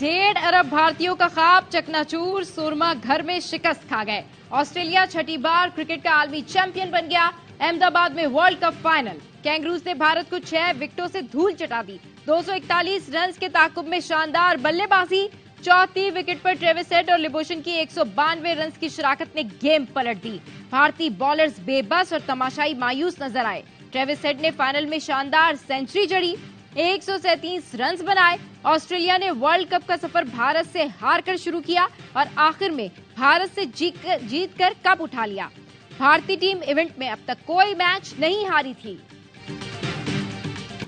1.5 अरब भारतीयों का ख्वाब चकनाचूर, सुरमा घर में शिकस्त खा गए। ऑस्ट्रेलिया छठी बार क्रिकेट का आलमी चैंपियन बन गया। अहमदाबाद में वर्ल्ड कप फाइनल, कैंगरूज ने भारत को 6 विकेटों से धूल चटा दी। 241 रन के ताकुब में शानदार बल्लेबाजी। चौथी विकेट पर ट्रेविस हेड और लिबोशन की 192 रन की शराकत ने गेम पलट दी। भारतीय बॉलर्स बेबस और तमाशाई मायूस नजर आए। ट्रेविस हेड ने फाइनल में शानदार सेंचुरी जड़ी, 137 रन बनाए। ऑस्ट्रेलिया ने वर्ल्ड कप का सफर भारत से हार कर शुरू किया और आखिर में भारत से जीत कर कप उठा लिया। भारतीय टीम इवेंट में अब तक कोई मैच नहीं हारी थी।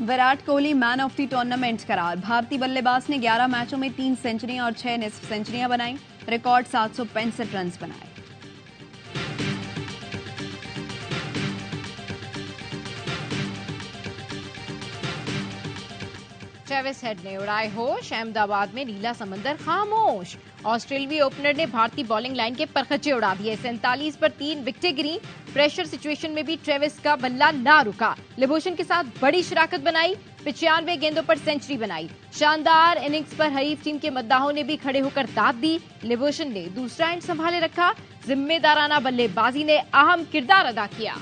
Virat Kohli man of the tournament करार। भारतीय बल्लेबाज ने 11 मैचों में 3 सेंचुरियां और 6 निस्फ सेंचुरियां बनाई। रिकॉर्ड 765 रन बनाए। ट्रेविस हेड ने उड़ाए होश, अहमदाबाद में नीला समंदर खामोश। ऑस्ट्रेलियाई ओपनर ने भारतीय बॉलिंग लाइन के परखच्चे उड़ा दिए। 47 पर 3 विकेटें गिरी। प्रेशर सिचुएशन में भी ट्रेविस का बल्ला ना रुका। लिबोशन के साथ बड़ी शराकत बनाई, 95 गेंदों पर सेंचुरी बनाई। शानदार इनिंग्स पर हरीफ टीम के मद्दाहों ने भी खड़े होकर दाद दी। लिबोशन ने दूसरा एंड संभाले रखा। जिम्मेदाराना बल्लेबाजी ने अहम किरदार अदा किया।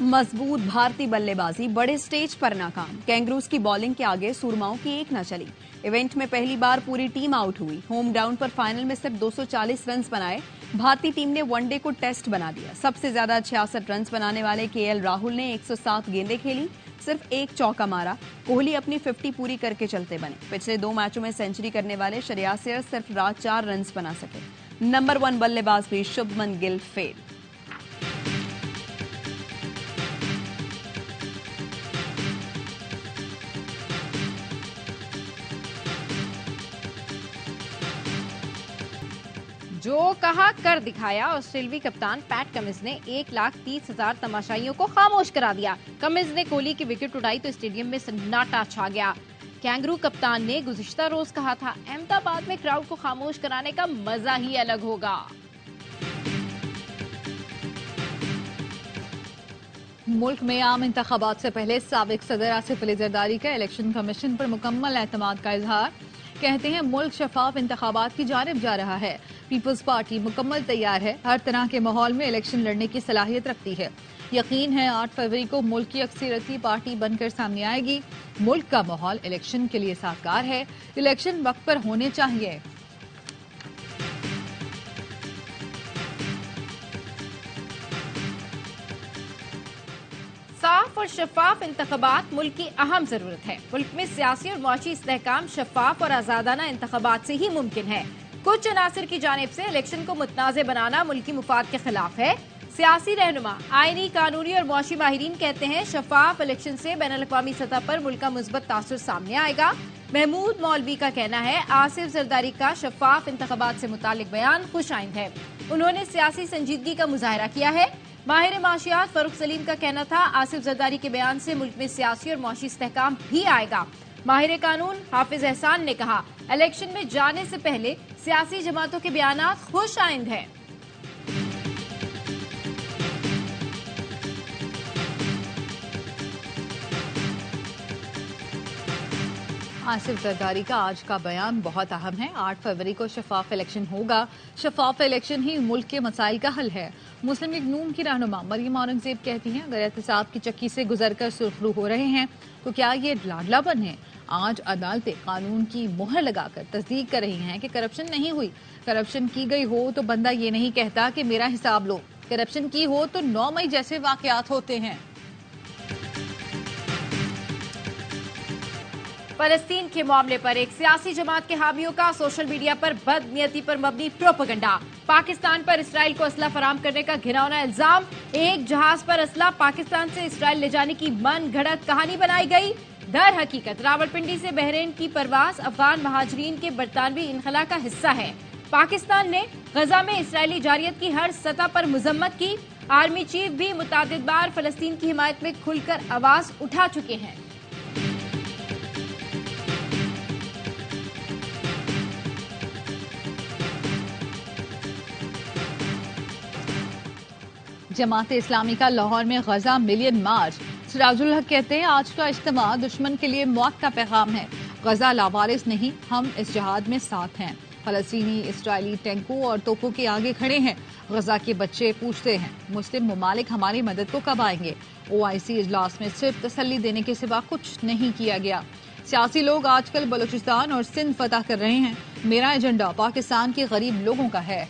मजबूत भारतीय बल्लेबाजी बड़े स्टेज पर नाकाम। कैंगरूज की बॉलिंग के आगे सूरमाओं की एक न चली। इवेंट में पहली बार पूरी टीम आउट हुई। होम ग्राउंड पर फाइनल में सिर्फ 240 रन बनाए। भारतीय टीम ने वनडे को टेस्ट बना दिया। सबसे ज्यादा 66 रन बनाने वाले केएल राहुल ने 107 गेंदें खेली, सिर्फ एक चौका मारा। कोहली अपनी 50 पूरी करके चलते बने। पिछले 2 मैचों में सेंचुरी करने वाले श्रेयस अय्यर सिर्फ रात 4 रन बना सके। नंबर 1 बल्लेबाज भी शुभमन गिल फेल। जो कहा कर दिखाया। ऑस्ट्रेलियाई कप्तान पैट कमिंस ने 1,30,000 तमाशाइयों को खामोश करा दिया। कमिंस ने कोहली की विकेट उड़ाई तो स्टेडियम में सन्नाटा छा गया। कैंगरू कप्तान ने गुज़िश्ता रोज कहा था, अहमदाबाद में क्राउड को खामोश कराने का मजा ही अलग होगा। मुल्क में आम इंतखाबात से पहले साबिक सदर आसिफ अली जरदारी का इलेक्शन कमीशन पर मुकम्मल एतमाद का इजहार। कहते हैं मुल्क शफाफ इंतखाबात की जानिब जा रहा है। पीपल्स पार्टी मुकम्मल तैयार है। हर तरह के माहौल में इलेक्शन लड़ने की सलाहियत रखती है। यकीन है 8 फरवरी को मुल्क की अक्सरियती पार्टी बनकर सामने आएगी। मुल्क का माहौल इलेक्शन के लिए साकार है। इलेक्शन वक्त पर होने चाहिए। साफ और शफाफ इंतखाबात मुल्क की अहम जरूरत है। मुल्क में सियासी और मुआशी इस्तेहकाम शफाफ और आजादाना इंतखाबात से ही मुमकिन है। कुछ अनासिर की जानिब से इलेक्शन को मुतनाज़ बनाना मुल्की मुफाद के खिलाफ है। सियासी रहनुमा, आईनी, कानूनी और मुआशी माहिरीन कहते हैं शफाफ इलेक्शन से बैनुल अक़वामी सतह पर मुल्क का मुस्बत तासुर सामने आएगा। महमूद मौलवी का कहना है आसिफ जरदारी का शफाफ इंतखाबात से मुतालिक बयान खुशाइंद है। उन्होंने सियासी संजीदगी का मुजाहरा किया है। माहिर माशियात फरूख सलीम का कहना था आसिफ जरदारी के बयान से मुल्क में सियासी और मुआशी इस्तेहकाम भी आएगा। माहिर कानून हाफिज एहसान ने कहा इलेक्शन में जाने से पहले सियासी जमातों के बयानात खुशाइंद हैं। आसिफ जरदारी का आज का बयान बहुत अहम है। 8 फरवरी को शफाफ इलेक्शन होगा। शफाफ इलेक्शन ही मुल्क के मसाइल का हल है। मुस्लिम लीग नून की रहनुमा मरियम औरंगजेब कहती हैं अगर एहतसाब की चक्की से गुजरकर सुरखरू हो रहे हैं तो क्या ये लाडलापन है? आज अदालतें कानून की मुहर लगाकर तस्दीक कर रही हैं कि करप्शन नहीं हुई। करप्शन की गई हो तो बंदा ये नहीं कहता कि मेरा हिसाब लो। करप्शन की हो तो 9 मई जैसे वाकयात होते हैं। फलस्तीन के मामले पर एक सियासी जमात के हामियों का सोशल मीडिया पर बदनीयती पर मबनी प्रोपेगेंडा। पाकिस्तान पर इसराइल को असला फराम करने का घिनौना इल्जाम। एक जहाज पर असला पाकिस्तान से इसराइल ले जाने की मन घड़त कहानी बनाई गई। दर हकीकत रावलपिंडी से बहरीन की परवाज अफगान महाजरीन के बरतानवी इनखला का हिस्सा है। पाकिस्तान ने गजा में इसराइली जारियत की हर सतह पर मजम्मत की। आर्मी चीफ भी मुतादिद बार फलस्तीन की हिमायत में खुलकर आवाज उठा चुके हैं। जमात इस्लामी का लाहौर में गजा मिलियन मार्च। सिराजुल हक कहते हैं आज का इज्तिमा दुश्मन के लिए मौत का पैगाम है। गजा लावारिस नहीं, हम इस जिहाद में साथ हैं। फलस्तीनी इसराइली टैंकों और तोपों के आगे खड़े हैं। गजा के बच्चे पूछते हैं मुस्लिम ममालिक हमारी मदद को कब आएंगे। OIC इजलास में सिर्फ तसल्ली देने के सिवा कुछ नहीं किया गया। सियासी लोग आजकल बलूचिस्तान और सिंध फतह कर रहे हैं। मेरा एजेंडा पाकिस्तान के गरीब लोगों का है।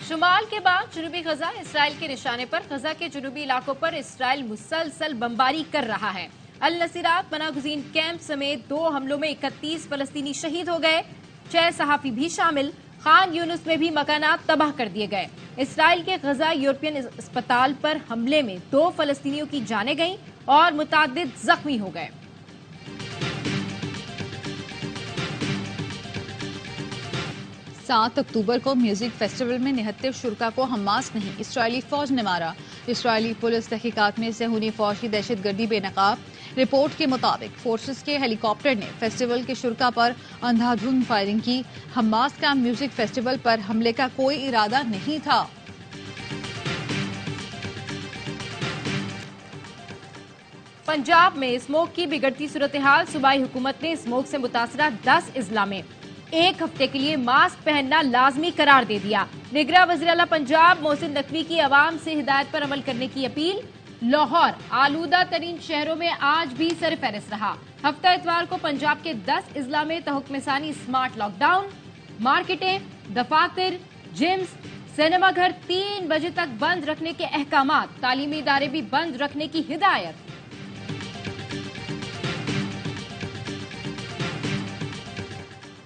शुमाल के बाद जनूबी गजा इसराइल के निशाने पर। गजा के जनूबी इलाकों पर इसराइल मुसलसल बमबारी कर रहा है। अल नसीरात पनागुज़ीन कैंप समेत 2 हमलों में 31 फलस्तीनी शहीद हो गए, 6 सहाफी भी शामिल। खान यूनुस में भी मकानात तबाह कर दिए गए। इसराइल के गजा यूरोपियन अस्पताल पर हमले में 2 फलस्तीनियों की जानें गईं और मुताद्दिद जख्मी हो गए। सात अक्टूबर को म्यूजिक फेस्टिवल में 79 शुरका को हमास नहीं इस्राइली फौज ने मारा। इस्राइली पुलिस तहकीकात में सेहूनी फौज की दहशतगर्दी बेनकाब। रिपोर्ट के मुताबिक फोर्सेस के हेलीकॉप्टर ने फेस्टिवल के शुरका पर अंधाधुंध फायरिंग की। हमास का म्यूजिक फेस्टिवल पर हमले का कोई इरादा नहीं था। पंजाब में स्मोक की बिगड़ती सूरत हाल। सूबाई हुकूमत ने स्मोक से मुतासरा 10 अजला में 1 हफ्ते के लिए मास्क पहनना लाजमी करार दे दिया। निगरां वज़ीर आला पंजाब मोहसिन नकवी की आवाम से हिदायत पर अमल करने की अपील। लाहौर आलूदा तरीन शहरों में आज भी सरफहरिस्त रहा। हफ्ता इतवार को पंजाब के 10 अजला में तहुक्मसानी स्मार्ट लॉकडाउन। मार्केटें, दफातर, जिम्स, सिनेमा घर 3 बजे तक बंद रखने के अहकामात। तालीमी इदारे भी बंद रखने की हिदायत।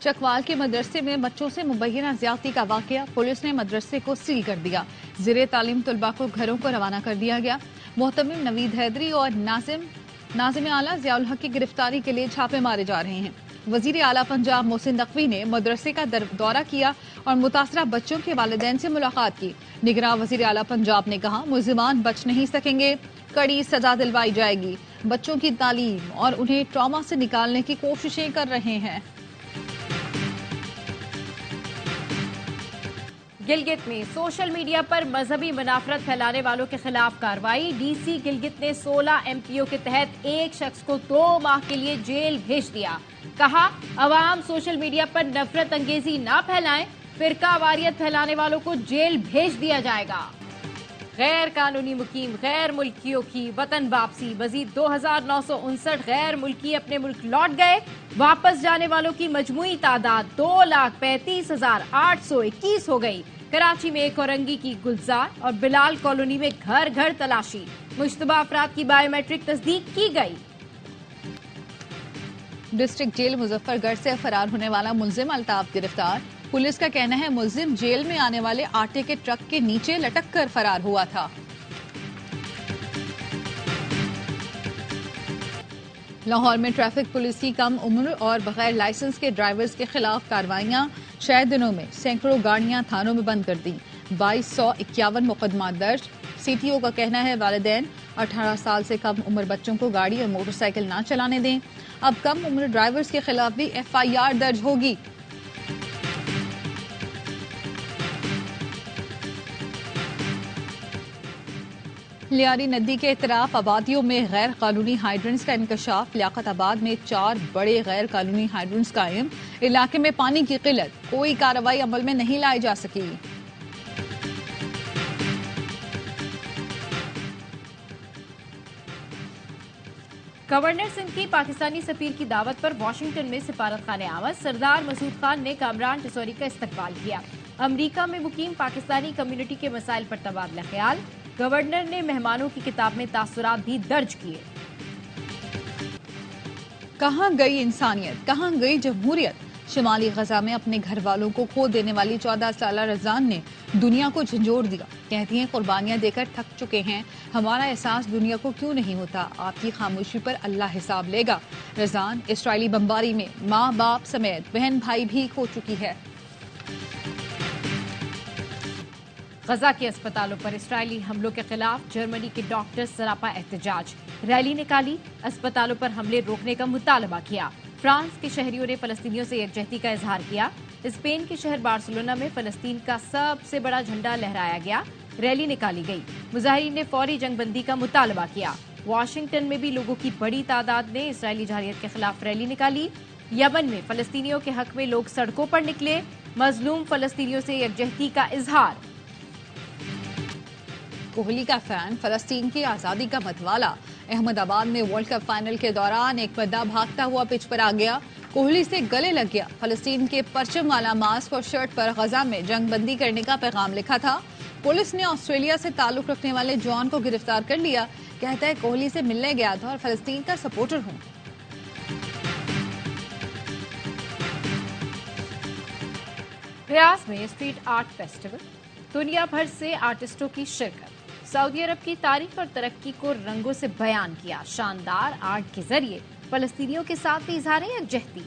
चकवाल के मदरसे में बच्चों से मुबैना ज्यादती का वाकया। पुलिस ने मदरसे को सील कर दिया। ज़ेरे तालीम तलबा को घरों को रवाना कर दिया गया। मोहतमिम नवीद हैदरी और नाजिम आला ज़ियाउल हक की गिरफ्तारी के लिए छापे मारे जा रहे हैं। वजीर आला पंजाब मोहसिन नकवी ने मदरसे का दौरा किया और मुतासरा बच्चों के वालिदैन से मुलाकात की। निगरां वजीर आला पंजाब ने कहा मुल्जिमान बच नहीं सकेंगे, कड़ी सजा दिलवाई जाएगी। बच्चों की तालीम और उन्हें ट्रॉमा से निकालने की कोशिशें कर रहे हैं। गिलगित में सोशल मीडिया पर मजहबी मुनाफरत फैलाने वालों के खिलाफ कार्रवाई। DC गिलगित ने 16 MPO के तहत एक शख्स को 2 माह के लिए जेल भेज दिया। कहा अवाम सोशल मीडिया पर नफरत अंगेजी ना फैलाएं, फिरका वारियत फैलाने वालों को जेल भेज दिया जाएगा। गैर कानूनी मुकीम गैर मुल्कियों की वतन वापसी। मजीद 2959 गैर मुल्की अपने मुल्क लौट गए। वापस जाने वालों की मजमुई तादाद 2,35,821 हो गई। कराची में एक औरंगी की गुलजार और बिलाल कॉलोनी में घर घर तलाशी। मुश्तबा अफराद की बायोमेट्रिक तस्दीक की गई। डिस्ट्रिक्ट जेल मुजफ्फरगढ़ से फरार होने वाला मुलजिम अल्ताफ गिरफ्तार। पुलिस का कहना है मुलजिम जेल में आने वाले आटे के ट्रक के नीचे लटक कर फरार हुआ था। लाहौर में ट्रैफिक पुलिस की कम उम्र और बगैर लाइसेंस के ड्राइवर्स के खिलाफ कार्रवाइयां। 6 दिनों में सैकड़ों गाड़ियां थानों में बंद कर दी। 2251 मुकदमा दर्ज। CTO का कहना है वालिदैन 18 साल से कम उम्र बच्चों को गाड़ी और मोटरसाइकिल ना चलाने दें। अब कम उम्र ड्राइवर्स के खिलाफ भी FIR दर्ज होगी। लियारी नदी के इतराफ आबादियों में गैर कानूनी हाइड्रेंट्स का इंकशाफ। लियाकताबाद में 4 बड़े गैर कानूनी हाइड्रेंट्स कायम। इलाके में पानी की किल्लत, कोई कार्रवाई अमल में नहीं लाई जा सकी। गवर्नर सिंध की पाकिस्तानी सफीर की दावत पर वाशिंगटन में सिफारत खाने आमद। सरदार मसूद खान ने कामरान टिसौरी का इस्तकबाल किया। अमरीका में मुकीम पाकिस्तानी कम्युनिटी के मसाइल पर तबादला ख्याल। गवर्नर ने मेहमानों की किताब में तासुरात भी दर्ज किए। कहां गई इंसानियत, कहां गई जमहूरियत। शिमाली गजा में अपने घर वालों को खो देने वाली 14 साला रज़ान ने दुनिया को झंझोड़ दिया। कहती हैं कुर्बानियां देकर थक चुके हैं, हमारा एहसास दुनिया को क्यों नहीं होता। आपकी खामोशी पर अल्लाह हिसाब लेगा। रज़ान इस्राइली बमबारी में माँ बाप समेत बहन भाई भी खो चुकी है। गजा के अस्पतालों पर इस्राइली हमलों के खिलाफ जर्मनी के डॉक्टर सरापा एहतजाज। रैली निकाली, अस्पतालों पर हमले रोकने का मुतालबा किया। फ्रांस के शहरियों ने फलस्तीनियों से यकजहती का इजहार किया। स्पेन के शहर बार्सिलोना में फलस्तीन का सबसे बड़ा झंडा लहराया गया। रैली निकाली गई। मुजाहिरीन ने फौरी जंगबंदी का मुतालबा किया। वाशिंगटन में भी लोगों की बड़ी तादाद ने इजरायली जररियत के खिलाफ रैली निकाली। यमन में फलस्तीनियों के हक में लोग सड़कों पर निकले। मजलूम फलस्तीनियों से यकजहती का इजहार। कोहली का फैन फलस्तीन की आजादी का मतवाला। अहमदाबाद में वर्ल्ड कप फाइनल के दौरान एक बंदा भागता हुआ पिच पर आ गया, कोहली से गले लग गया। फलस्तीन के परचम वाला मास्क और शर्ट पर गजा में जंगबंदी करने का पैगाम लिखा था। पुलिस ने ऑस्ट्रेलिया से ताल्लुक रखने वाले जॉन को गिरफ्तार कर लिया। कहता है कोहली से मिलने गया था और फलस्तीन का सपोर्टर हूं। प्रयास में स्ट्रीट आर्ट फेस्टिवल, दुनिया भर से आर्टिस्टों की शिरकत। सऊदी अरब की तारीफ और तरक्की को रंगों से बयान किया। शानदार आर्ट के जरिए फलस्तीनियों के साथ भी इजहार यकजहती।